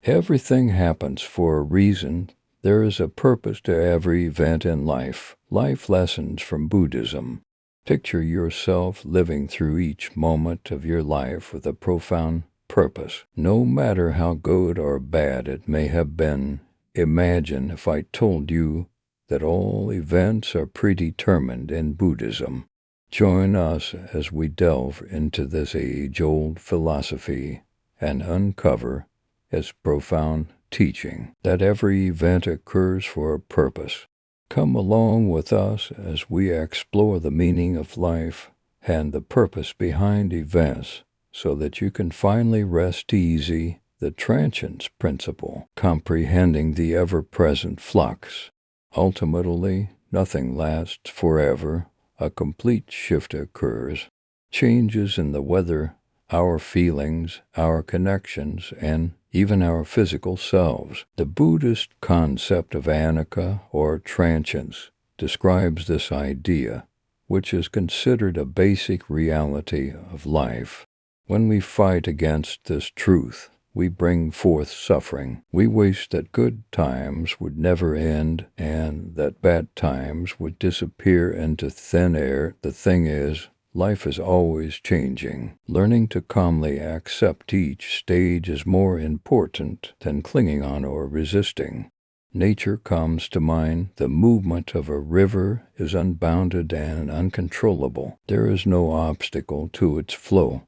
Everything happens for a reason. There is a purpose to every event in life. Life lessons from Buddhism. Picture yourself living through each moment of your life with a profound purpose, no matter how good or bad it may have been. Imagine if I told you that all events are predetermined in Buddhism. Join us as we delve into this age-old philosophy and uncover its profound teaching that every event occurs for a purpose. Come along with us as we explore the meaning of life and the purpose behind events so that you can finally rest easy. The transience principle, comprehending the ever-present flux. Ultimately, nothing lasts forever. A complete shift occurs. Changes in the weather, our feelings, our connections, and even our physical selves. The Buddhist concept of anicca, or transience, describes this idea, which is considered a basic reality of life. When we fight against this truth, we bring forth suffering. We wish that good times would never end and that bad times would disappear into thin air. The thing is, life is always changing. Learning to calmly accept each stage is more important than clinging on or resisting. Nature comes to mind. The movement of a river is unbounded and uncontrollable. There is no obstacle to its flow.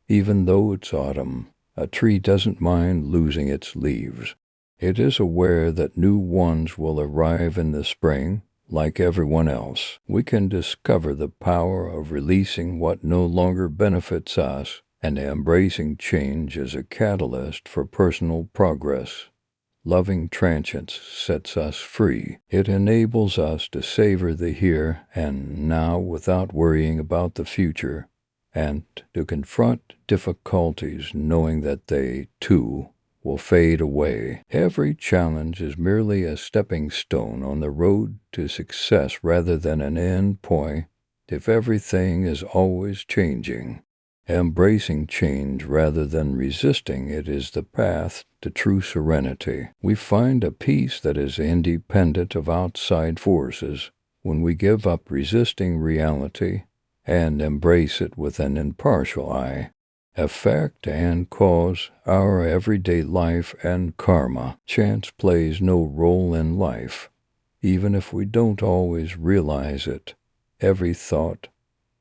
Even though it's autumn, a tree doesn't mind losing its leaves. It is aware that new ones will arrive in the spring. Like everyone else, we can discover the power of releasing what no longer benefits us and embracing change as a catalyst for personal progress. Loving transience sets us free. It enables us to savor the here and now without worrying about the future, and to confront difficulties knowing that they, too, will fade away. Every challenge is merely a stepping stone on the road to success rather than an end point. If everything is always changing, embracing change rather than resisting it is the path to true serenity. We find a peace that is independent of outside forces when we give up resisting reality and embrace it with an impartial eye. Effect and cause, our everyday life and karma. Chance plays no role in life, even if we don't always realize it. Every thought,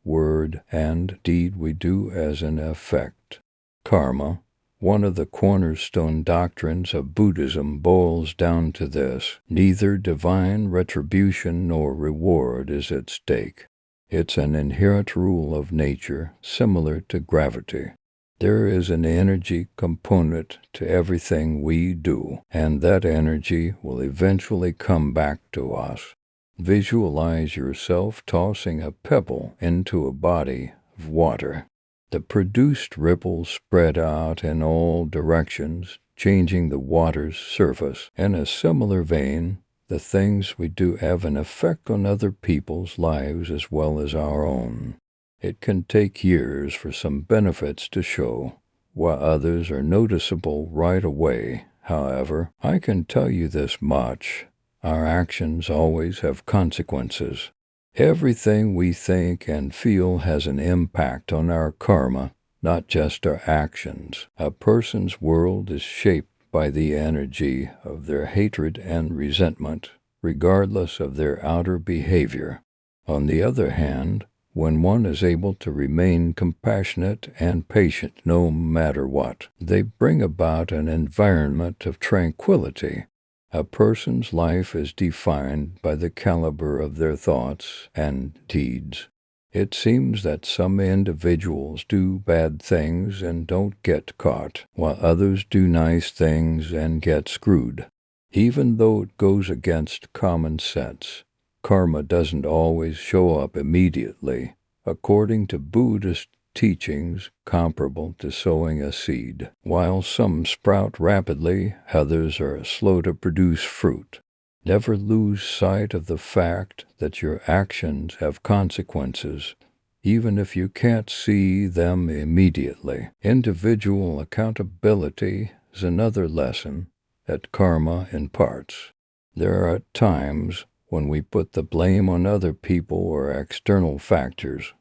word, and deed we do has an effect. Karma, one of the cornerstone doctrines of Buddhism, boils down to this: neither divine retribution nor reward is at stake. It's an inherent rule of nature, similar to gravity. There is an energy component to everything we do, and that energy will eventually come back to us. Visualize yourself tossing a pebble into a body of water. The produced ripples spread out in all directions, changing the water's surface. In a similar vein, the things we do have an effect on other people's lives as well as our own. It can take years for some benefits to show, while others are noticeable right away. However, I can tell you this much: our actions always have consequences. Everything we think and feel has an impact on our karma, not just our actions. A person's world is shaped by the energy of their hatred and resentment, regardless of their outer behavior. On the other hand, when one is able to remain compassionate and patient no matter what, they bring about an environment of tranquility. A person's life is defined by the caliber of their thoughts and deeds. It seems that some individuals do bad things and don't get caught, while others do nice things and get screwed. Even though it goes against common sense, karma doesn't always show up immediately. According to Buddhist teachings, comparable to sowing a seed. While some sprout rapidly, others are slow to produce fruit. Never lose sight of the fact that your actions have consequences, even if you can't see them immediately. Individual accountability is another lesson that karma imparts. There are times when we put the blame on other people or external factors.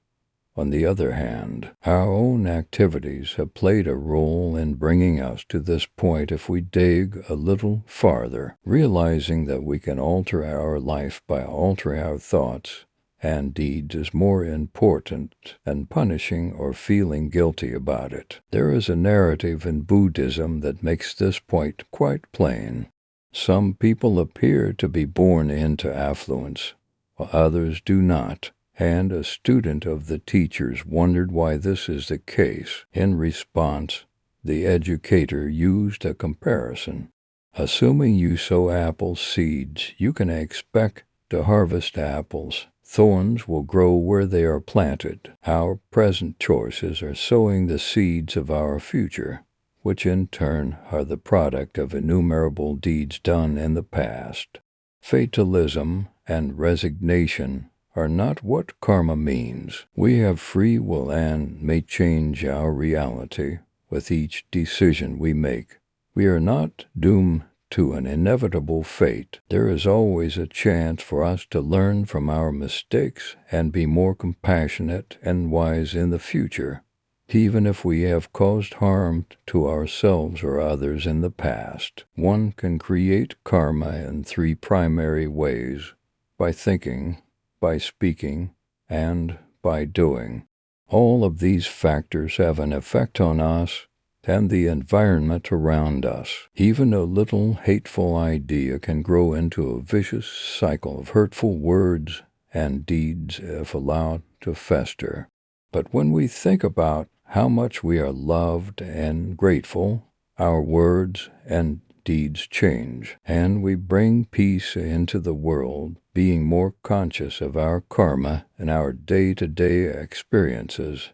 On the other hand, our own activities have played a role in bringing us to this point if we dig a little farther, realizing that we can alter our life by altering our thoughts and deeds is more important than punishing or feeling guilty about it. There is a narrative in Buddhism that makes this point quite plain. Some people appear to be born into affluence, while others do not. And a student of the teacher's wondered why this is the case. In response, the educator used a comparison. Assuming you sow apple seeds, you can expect to harvest apples. Thorns will grow where they are planted. Our present choices are sowing the seeds of our future, which in turn are the product of innumerable deeds done in the past. Fatalism and resignation are not what karma means. We have free will and may change our reality with each decision we make. We are not doomed to an inevitable fate. There is always a chance for us to learn from our mistakes and be more compassionate and wise in the future, even if we have caused harm to ourselves or others in the past. One can create karma in three primary ways: by thinking, by speaking, and by doing. All of these factors have an effect on us and the environment around us. Even a little hateful idea can grow into a vicious cycle of hurtful words and deeds if allowed to fester. But when we think about how much we are loved and grateful, our words and deeds change, and we bring peace into the world. Being more conscious of our karma and our day-to-day experiences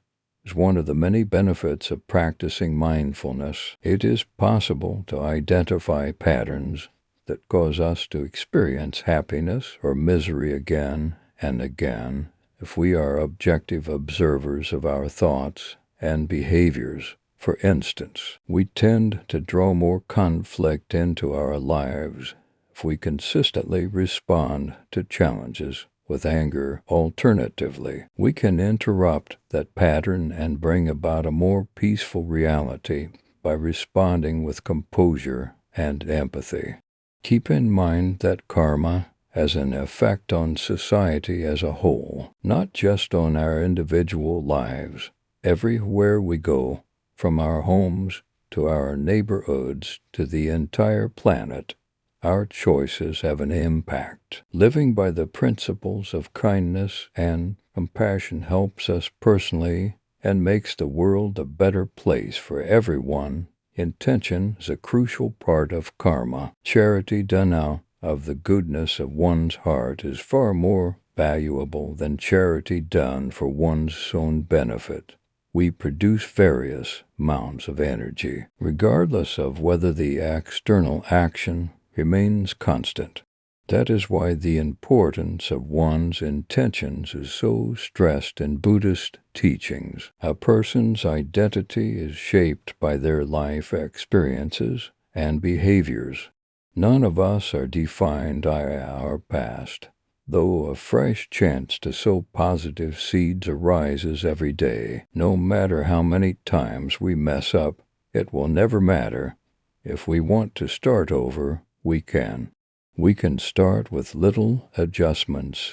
is one of the many benefits of practicing mindfulness. It is possible to identify patterns that cause us to experience happiness or misery again and again if we are objective observers of our thoughts and behaviors. For instance, we tend to draw more conflict into our lives if we consistently respond to challenges with anger. Alternatively, we can interrupt that pattern and bring about a more peaceful reality by responding with composure and empathy. Keep in mind that karma has an effect on society as a whole, not just on our individual lives. Everywhere we go, from our homes to our neighborhoods to the entire planet, our choices have an impact. Living by the principles of kindness and compassion helps us personally and makes the world a better place for everyone. Intention is a crucial part of karma. Charity done out of the goodness of one's heart is far more valuable than charity done for one's own benefit. We produce various amounts of energy, regardless of whether the external action remains constant. That is why the importance of one's intentions is so stressed in Buddhist teachings. A person's identity is shaped by their life experiences and behaviors. None of us are defined by our past, though a fresh chance to sow positive seeds arises every day. No matter how many times we mess up, it will never matter. If we want to start over, we can. We can start with little adjustments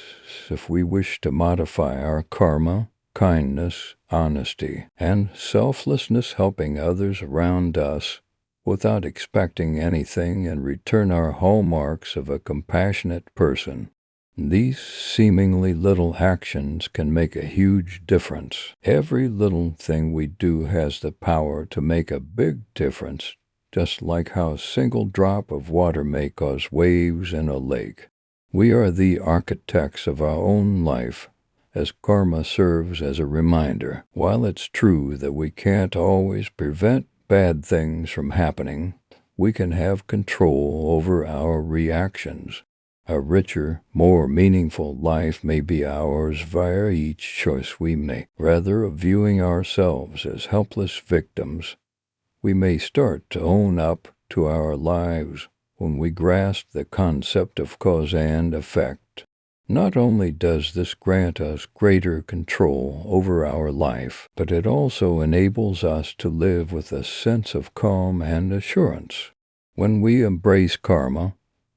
if we wish to modify our karma, kindness, honesty, and selflessness, helping others around us without expecting anything in return are hallmarks of a compassionate person. These seemingly little actions can make a huge difference. Every little thing we do has the power to make a big difference, just like how a single drop of water may cause waves in a lake. We are the architects of our own life, as karma serves as a reminder. While it's true that we can't always prevent bad things from happening, we can have control over our reactions. A richer, more meaningful life may be ours via each choice we make. Rather of viewing ourselves as helpless victims, We may start to own up to our lives when we grasp the concept of cause and effect. Not only does this grant us greater control over our life, but it also enables us to live with a sense of calm and assurance. When we embrace karma,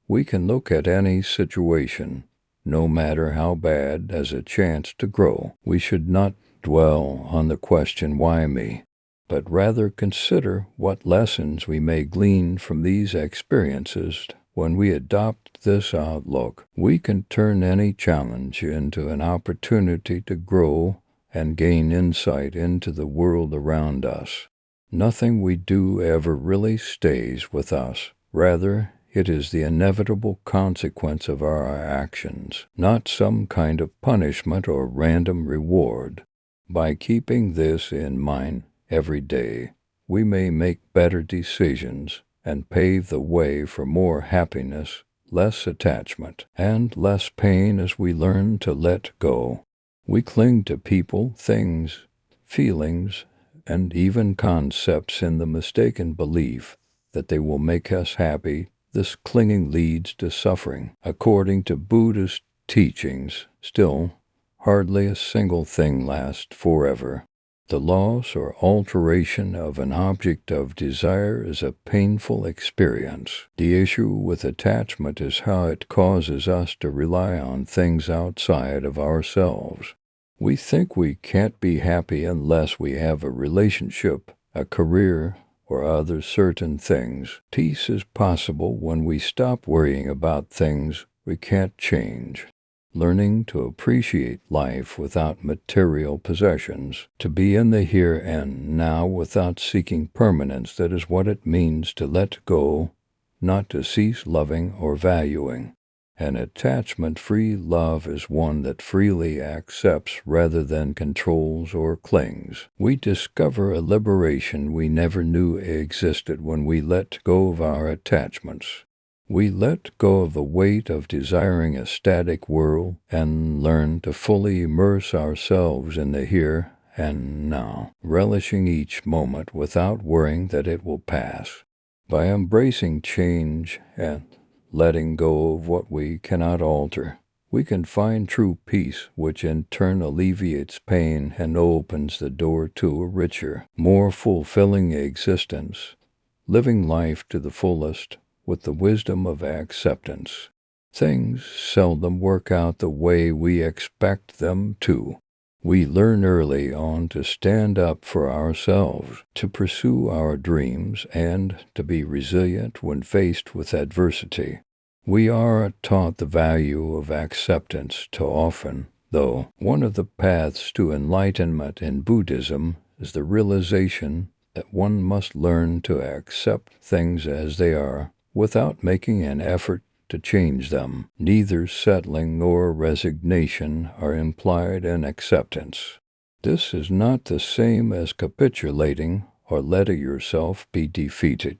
we can look at any situation, no matter how bad, as a chance to grow. We should not dwell on the question, why me? But rather consider what lessons we may glean from these experiences. When we adopt this outlook, we can turn any challenge into an opportunity to grow and gain insight into the world around us. Nothing we do ever really stays with us. Rather, it is the inevitable consequence of our actions, not some kind of punishment or random reward. By keeping this in mind every day, we may make better decisions and pave the way for more happiness, less attachment, and less pain as we learn to let go. We cling to people, things, feelings, and even concepts in the mistaken belief that they will make us happy. This clinging leads to suffering. According to Buddhist teachings, still, hardly a single thing lasts forever. The loss or alteration of an object of desire is a painful experience. The issue with attachment is how it causes us to rely on things outside of ourselves. We think we can't be happy unless we have a relationship, a career, or other certain things. Peace is possible when we stop worrying about things we can't change. Learning to appreciate life without material possessions, to be in the here and now without seeking permanence, that is what it means to let go, not to cease loving or valuing. An attachment-free love is one that freely accepts rather than controls or clings. We discover a liberation we never knew existed when we let go of our attachments. We let go of the weight of desiring a static world and learn to fully immerse ourselves in the here and now, relishing each moment without worrying that it will pass. By embracing change and letting go of what we cannot alter, we can find true peace, which in turn alleviates pain and opens the door to a richer, more fulfilling existence, living life to the fullest with the wisdom of acceptance. Things seldom work out the way we expect them to. We learn early on to stand up for ourselves, to pursue our dreams, and to be resilient when faced with adversity. We are taught the value of acceptance too often, though. One of the paths to enlightenment in Buddhism is the realization that one must learn to accept things as they are without making an effort to change them. Neither settling nor resignation are implied in acceptance. This is not the same as capitulating or letting yourself be defeated.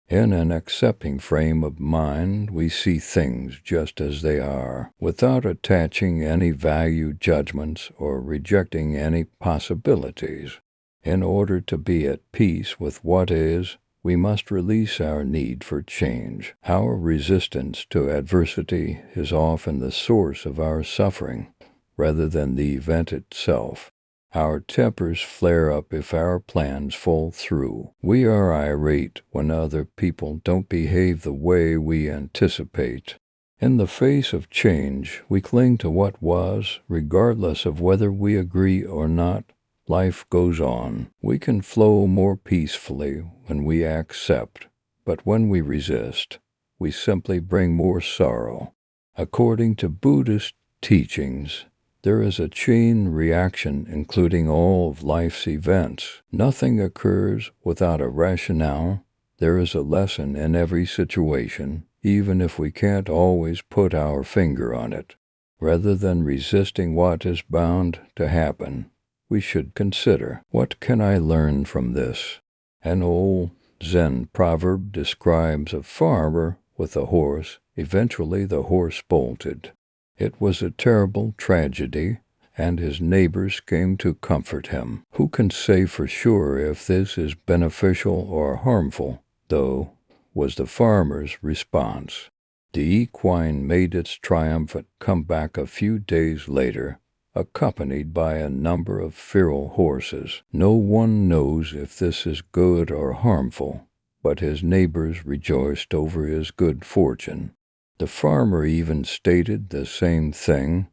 In an accepting frame of mind, we see things just as they are, without attaching any value judgments or rejecting any possibilities. In order to be at peace with what is, we must release our need for change. Our resistance to adversity is often the source of our suffering, rather than the event itself. Our tempers flare up if our plans fall through. We are irate when other people don't behave the way we anticipate. In the face of change, we cling to what was, regardless of whether we agree or not. Life goes on. We can flow more peacefully when we accept, but when we resist, we simply bring more sorrow. According to Buddhist teachings, there is a chain reaction including all of life's events. Nothing occurs without a rationale. There is a lesson in every situation, even if we can't always put our finger on it. Rather than resisting what is bound to happen, we should consider, what can I learn from this? An old Zen proverb describes a farmer with a horse. Eventually the horse bolted. It was a terrible tragedy, and his neighbors came to comfort him. Who can say for sure if this is beneficial or harmful, though, was the farmer's response. The equine made its triumphant comeback a few days later, accompanied by a number of feral horses. No one knows if this is good or harmful, but his neighbors rejoiced over his good fortune. The farmer even stated the same thing.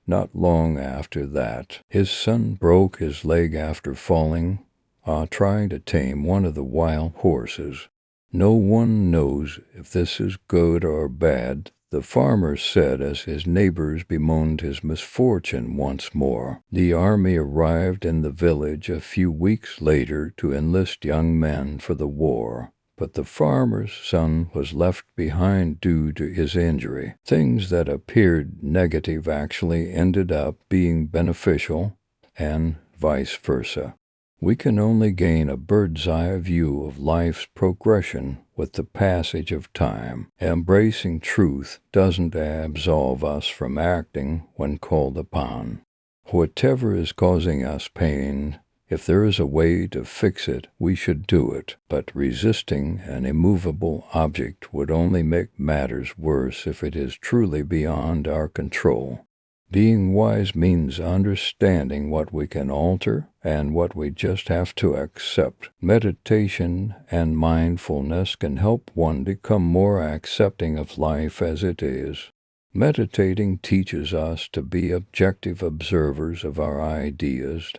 Not long after that, his son broke his leg after falling, trying to tame one of the wild horses. No one knows if this is good or bad, the farmer said as his neighbors bemoaned his misfortune once more. The army arrived in the village a few weeks later to enlist young men for the war, but the farmer's son was left behind due to his injury. Things that appeared negative actually ended up being beneficial, and vice versa. We can only gain a bird's-eye view of life's progression with the passage of time. Embracing truth doesn't absolve us from acting when called upon. Whatever is causing us pain, if there is a way to fix it, we should do it. But resisting an immovable object would only make matters worse if it is truly beyond our control. Being wise means understanding what we can alter and what we just have to accept. Meditation and mindfulness can help one become more accepting of life as it is. Meditating teaches us to be objective observers of our ideas,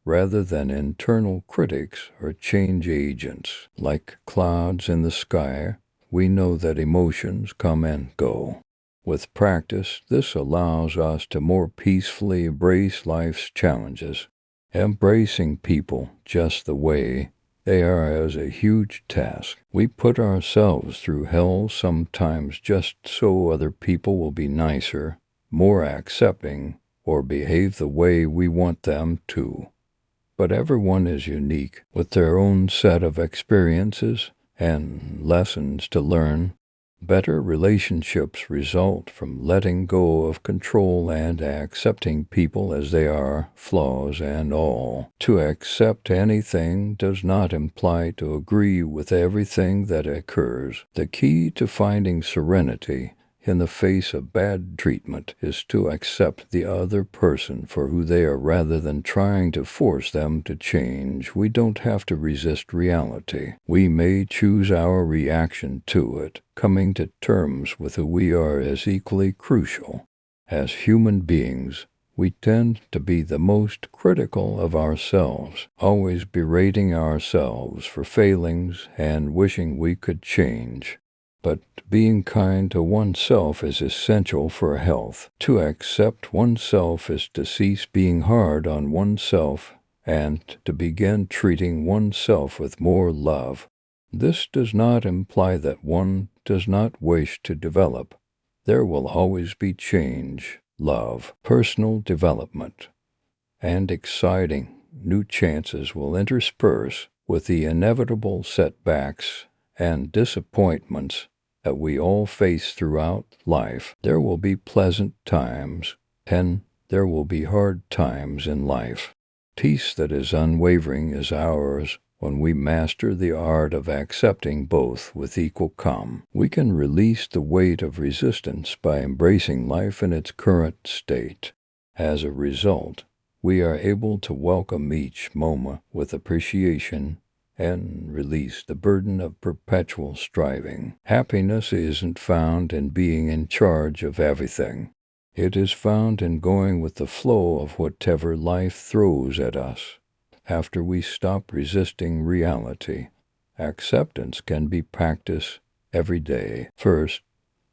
rather than internal critics or change agents. Like clouds in the sky, we know that emotions come and go. With practice, this allows us to more peacefully embrace life's challenges. Embracing people just the way they are is a huge task. We put ourselves through hell sometimes just so other people will be nicer, more accepting, or behave the way we want them to. But everyone is unique, with their own set of experiences and lessons to learn. Better relationships result from letting go of control and accepting people as they are, flaws and all. To accept anything does not imply to agree with everything that occurs. The key to finding serenity in the face of bad treatment is to accept the other person for who they are rather than trying to force them to change. We don't have to resist reality. We may choose our reaction to it. Coming to terms with who we are is equally crucial. As human beings, we tend to be the most critical of ourselves, always berating ourselves for failings and wishing we could change. But being kind to oneself is essential for health. To accept oneself is to cease being hard on oneself and to begin treating oneself with more love. This does not imply that one does not wish to develop. There will always be change, love, personal development, and exciting new chances will intersperse with the inevitable setbacks and disappointments that we all face throughout life. There will be pleasant times, and there will be hard times in life. Peace that is unwavering is ours when we master the art of accepting both with equal calm. We can release the weight of resistance by embracing life in its current state. As a result, we are able to welcome each moment with appreciation and release the burden of perpetual striving. Happiness isn't found in being in charge of everything. It is found in going with the flow of whatever life throws at us. After we stop resisting reality, acceptance can be practiced every day. First,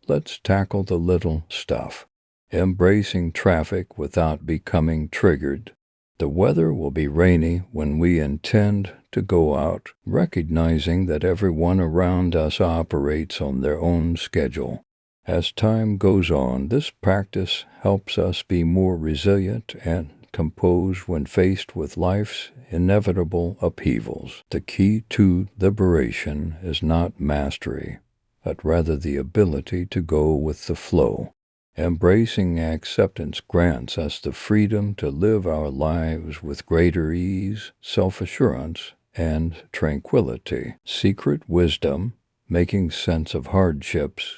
let's tackle the little stuff. Embracing traffic without becoming triggered. The weather will be rainy when we intend to go out, recognizing that everyone around us operates on their own schedule. As time goes on, this practice helps us be more resilient and composed when faced with life's inevitable upheavals. The key to liberation is not mastery, but rather the ability to go with the flow. Embracing acceptance grants us the freedom to live our lives with greater ease, self-assurance, and tranquility. Secret wisdom, making sense of hardships,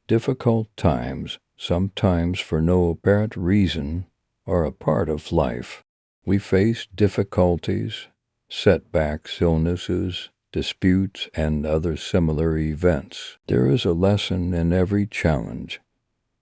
difficult times, sometimes for no apparent reason, are a part of life. We face difficulties, setbacks, illnesses, disputes, and other similar events. There is a lesson in every challenge,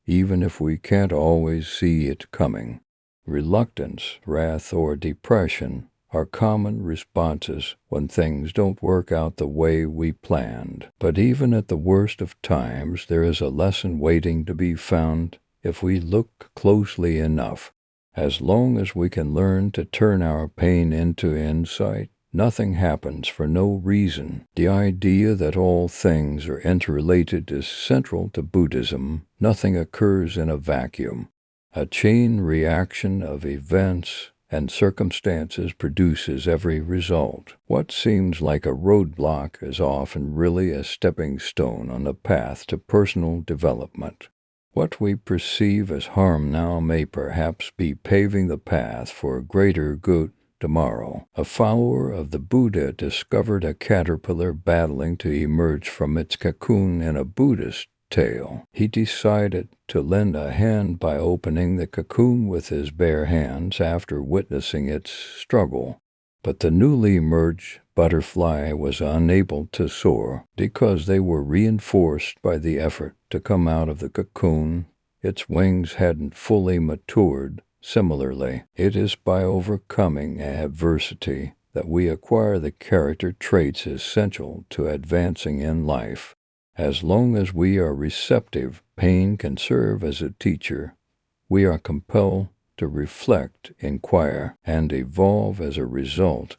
even if we can't always see it coming. Reluctance, wrath, or depression are common responses when things don't work out the way we planned. But even at the worst of times, there is a lesson waiting to be found if we look closely enough. As long as we can learn to turn our pain into insight, nothing happens for no reason. The idea that all things are interrelated is central to Buddhism. Nothing occurs in a vacuum. A chain reaction of events and circumstances produces every result. What seems like a roadblock is often really a stepping stone on the path to personal development. What we perceive as harm now may perhaps be paving the path for a greater good tomorrow. A follower of the Buddha discovered a caterpillar battling to emerge from its cocoon in a Buddhist tale. He decided to lend a hand by opening the cocoon with his bare hands after witnessing its struggle. But the newly emerged butterfly was unable to soar because they were reinforced by the effort to come out of the cocoon. Its wings hadn't fully matured. Similarly, it is by overcoming adversity that we acquire the character traits essential to advancing in life. As long as we are receptive, pain can serve as a teacher. We are compelled to reflect, inquire, and evolve as a result.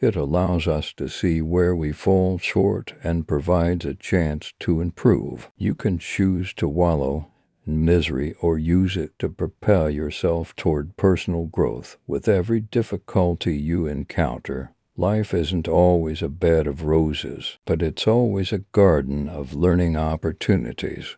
It allows us to see where we fall short and provides a chance to improve. You can choose to wallow in misery or use it to propel yourself toward personal growth. With every difficulty you encounter, life isn't always a bed of roses, but it's always a garden of learning opportunities.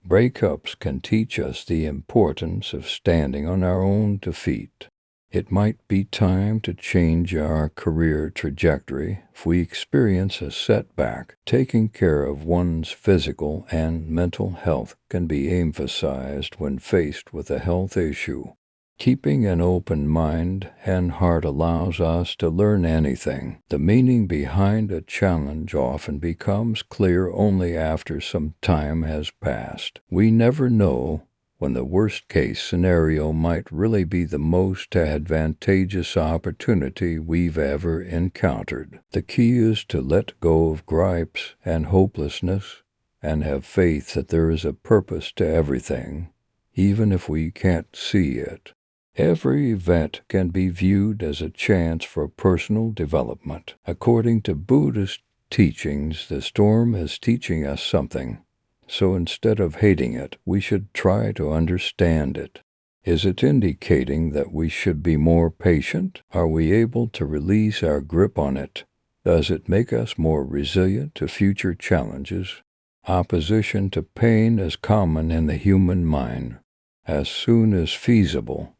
Breakups can teach us the importance of standing on our own feet. It might be time to change our career trajectory if we experience a setback. Taking care of one's physical and mental health can be emphasized when faced with a health issue. Keeping an open mind and heart allows us to learn anything. The meaning behind a challenge often becomes clear only after some time has passed. We never know when the worst-case scenario might really be the most advantageous opportunity we've ever encountered. The key is to let go of gripes and hopelessness and have faith that there is a purpose to everything, even if we can't see it. Every event can be viewed as a chance for personal development. According to Buddhist teachings, the storm is teaching us something. So instead of hating it, we should try to understand it. Is it indicating that we should be more patient? Are we able to release our grip on it? Does it make us more resilient to future challenges? Opposition to pain is common in the human mind. As soon as feasible,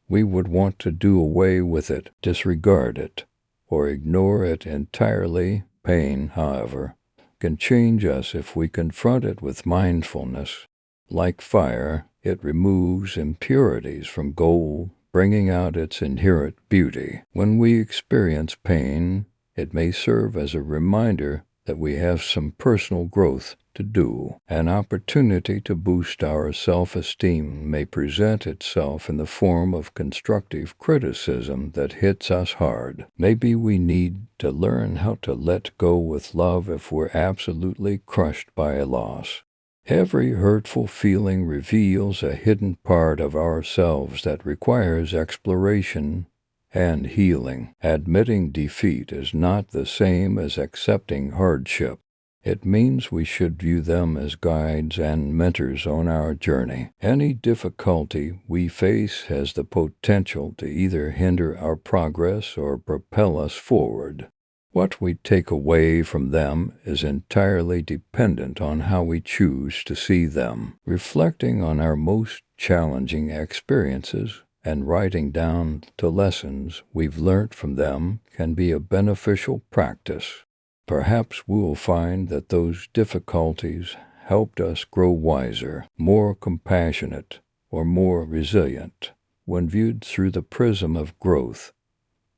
we would want to do away with it, disregard it, or ignore it entirely. Pain, however, can change us if we confront it with mindfulness. Like fire, it removes impurities from gold, bringing out its inherent beauty. When we experience pain, it may serve as a reminder that we have some personal growth to do. An opportunity to boost our self-esteem may present itself in the form of constructive criticism that hits us hard. Maybe we need to learn how to let go with love if we're absolutely crushed by a loss. Every hurtful feeling reveals a hidden part of ourselves that requires exploration and healing. Admitting defeat is not the same as accepting hardship. It means we should view them as guides and mentors on our journey. Any difficulty we face has the potential to either hinder our progress or propel us forward. What we take away from them is entirely dependent on how we choose to see them. Reflecting on our most challenging experiences and writing down the lessons we've learned from them can be a beneficial practice. Perhaps we'll find that those difficulties helped us grow wiser, more compassionate, or more resilient when viewed through the prism of growth.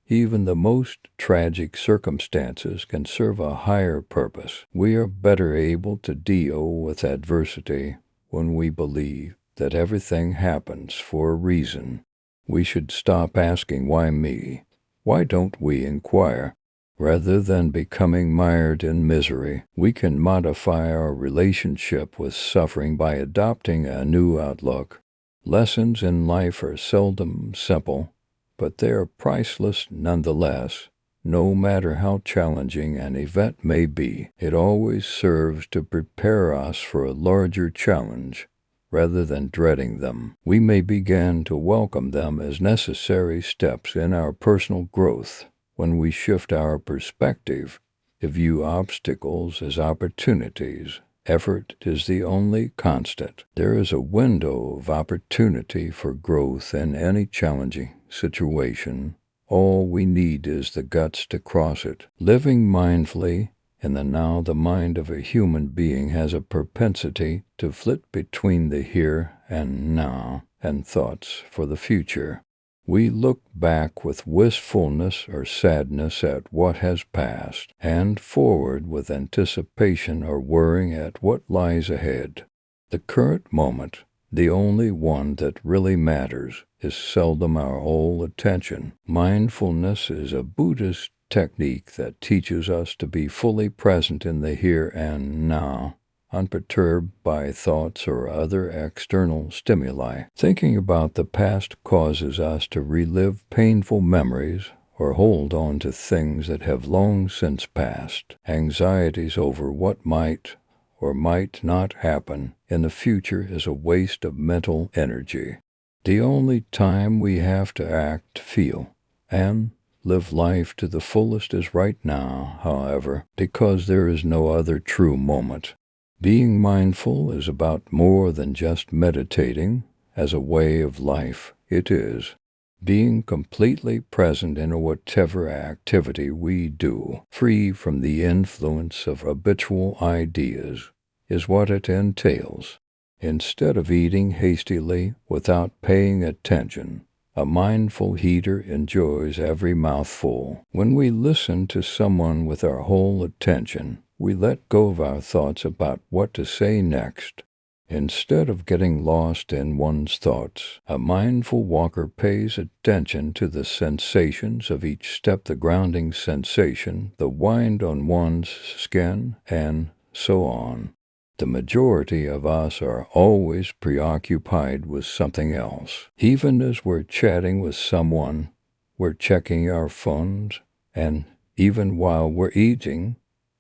Even the most tragic circumstances can serve a higher purpose. We are better able to deal with adversity when we believe that everything happens for a reason. We should stop asking, "Why me?" Why don't we inquire? Rather than becoming mired in misery, we can modify our relationship with suffering by adopting a new outlook. Lessons in life are seldom simple, but they are priceless nonetheless. No matter how challenging an event may be, it always serves to prepare us for a larger challenge. Rather than dreading them, we may begin to welcome them as necessary steps in our personal growth. When we shift our perspective to view obstacles as opportunities, effort is the only constant. There is a window of opportunity for growth in any challenging situation. All we need is the guts to cross it. Living mindfully in the now, the mind of a human being has a propensity to flit between the here and now and thoughts for the future. We look back with wistfulness or sadness at what has passed, and forward with anticipation or worrying at what lies ahead. The current moment, the only one that really matters, is seldom our whole attention. Mindfulness is a Buddhist technique that teaches us to be fully present in the here and now, unperturbed by thoughts or other external stimuli. Thinking about the past causes us to relive painful memories or hold on to things that have long since passed. Anxieties over what might or might not happen in the future is a waste of mental energy. The only time we have to act, feel, and live life to the fullest is right now, however, because there is no other true moment. Being mindful is about more than just meditating as a way of life. It is being completely present in whatever activity we do, free from the influence of habitual ideas, is what it entails. Instead of eating hastily without paying attention, a mindful eater enjoys every mouthful. When we listen to someone with our whole attention, we let go of our thoughts about what to say next. Instead of getting lost in one's thoughts, a mindful walker pays attention to the sensations of each step, the grounding sensation, the wind on one's skin, and so on. The majority of us are always preoccupied with something else. Even as we're chatting with someone, we're checking our phones, and even while we're eating,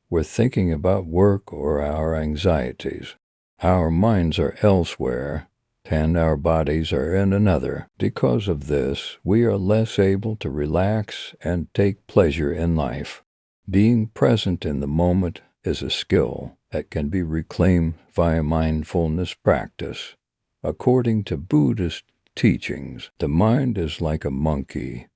we're thinking about work or our anxieties. Our minds are elsewhere, and our bodies are in another. Because of this, we are less able to relax and take pleasure in life. Being present in the moment is a skill that can be reclaimed via mindfulness practice. According to Buddhist teachings, the mind is like a monkey,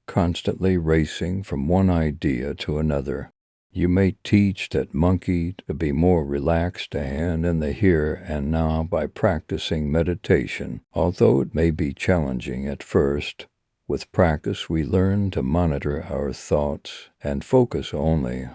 constantly racing from one idea to another. You may teach that monkey to be more relaxed and in the here and now by practicing meditation. Although it may be challenging at first, with practice we learn to monitor our thoughts and focus only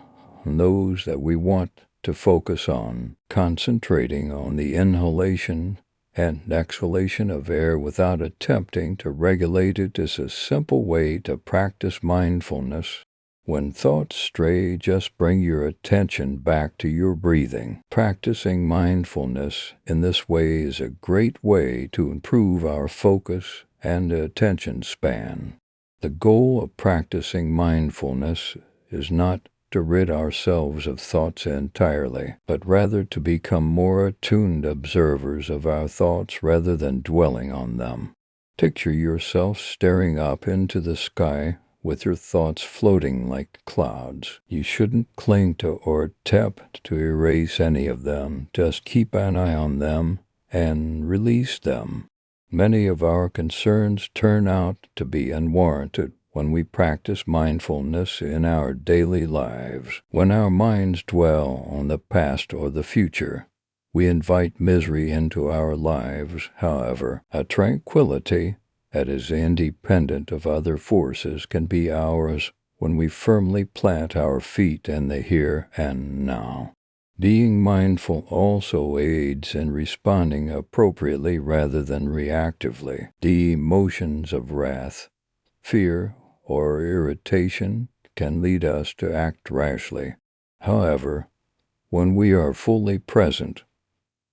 on those that we want to focus on. Concentrating on the inhalation and exhalation of air without attempting to regulate it is a simple way to practice mindfulness. When thoughts stray, just bring your attention back to your breathing. Practicing mindfulness in this way is a great way to improve our focus and attention span. The goal of practicing mindfulness is not to rid ourselves of thoughts entirely, but rather to become more attuned observers of our thoughts rather than dwelling on them. Picture yourself staring up into the sky with your thoughts floating like clouds. You shouldn't cling to or attempt to erase any of them. Just keep an eye on them and release them. Many of our concerns turn out to be unwarranted when we practice mindfulness in our daily lives. When our minds dwell on the past or the future, we invite misery into our lives. However, a tranquility that is independent of other forces can be ours when we firmly plant our feet in the here and now. Being mindful also aids in responding appropriately rather than reactively. The emotions of wrath, fear, or irritation can lead us to act rashly. However, when we are fully present,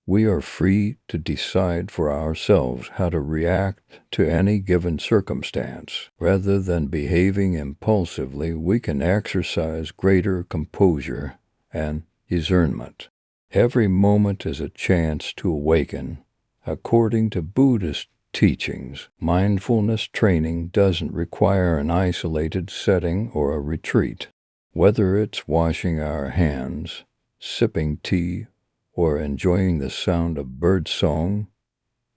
we are free to decide for ourselves how to react to any given circumstance. Rather than behaving impulsively, we can exercise greater composure and discernment. Every moment is a chance to awaken. According to Buddhist teachings, mindfulness training doesn't require an isolated setting or a retreat. Whether it's washing our hands, sipping tea, or enjoying the sound of birdsong,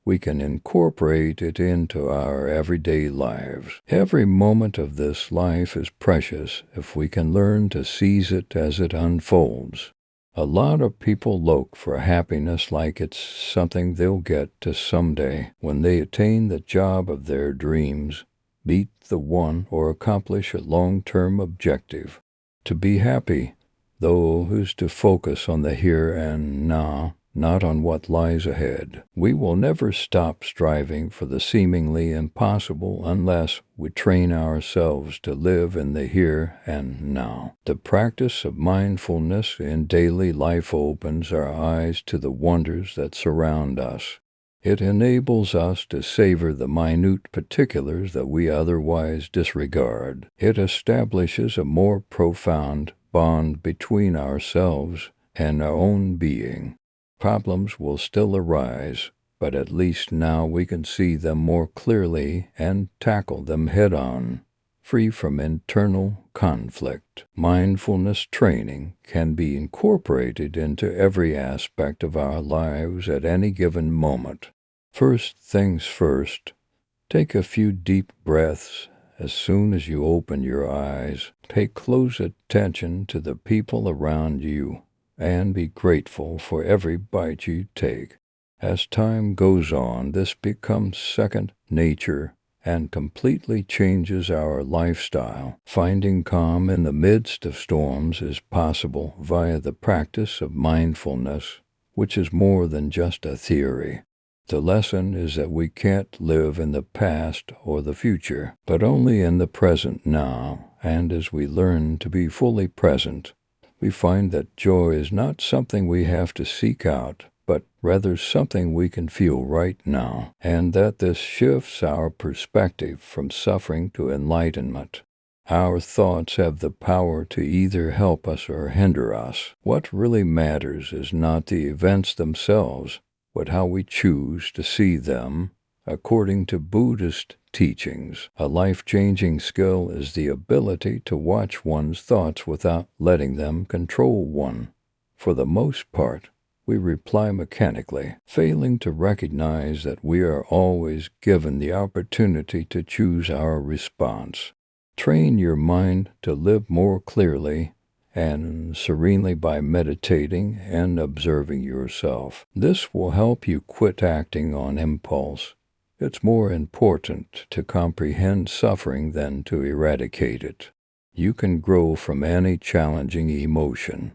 we can incorporate it into our everyday lives. Every moment of this life is precious if we can learn to seize it as it unfolds. A lot of people look for happiness like it's something they'll get to someday when they attain the job of their dreams, beat the one, or accomplish a long-term objective. To be happy, though, is to focus on the here and now, not on what lies ahead. We will never stop striving for the seemingly impossible unless we train ourselves to live in the here and now. The practice of mindfulness in daily life opens our eyes to the wonders that surround us. It enables us to savor the minute particulars that we otherwise disregard. It establishes a more profound bond between ourselves and our own being. Problems will still arise, but at least now we can see them more clearly and tackle them head-on, free from internal conflict. Mindfulness training can be incorporated into every aspect of our lives at any given moment. First things first, take a few deep breaths as soon as you open your eyes. Pay close attention to the people around you and be grateful for every bite you take. As time goes on, this becomes second nature and completely changes our lifestyle. Finding calm in the midst of storms is possible via the practice of mindfulness, which is more than just a theory. The lesson is that we can't live in the past or the future, but only in the present now, and as we learn to be fully present, we find that joy is not something we have to seek out, but rather something we can feel right now, and that this shifts our perspective from suffering to enlightenment. Our thoughts have the power to either help us or hinder us. What really matters is not the events themselves, but how we choose to see them. According to Buddhist teachings, a life-changing skill is the ability to watch one's thoughts without letting them control one. For the most part, we reply mechanically, failing to recognize that we are always given the opportunity to choose our response. Train your mind to live more clearly and serenely by meditating and observing yourself. This will help you quit acting on impulse. It's more important to comprehend suffering than to eradicate it. You can grow from any challenging emotion.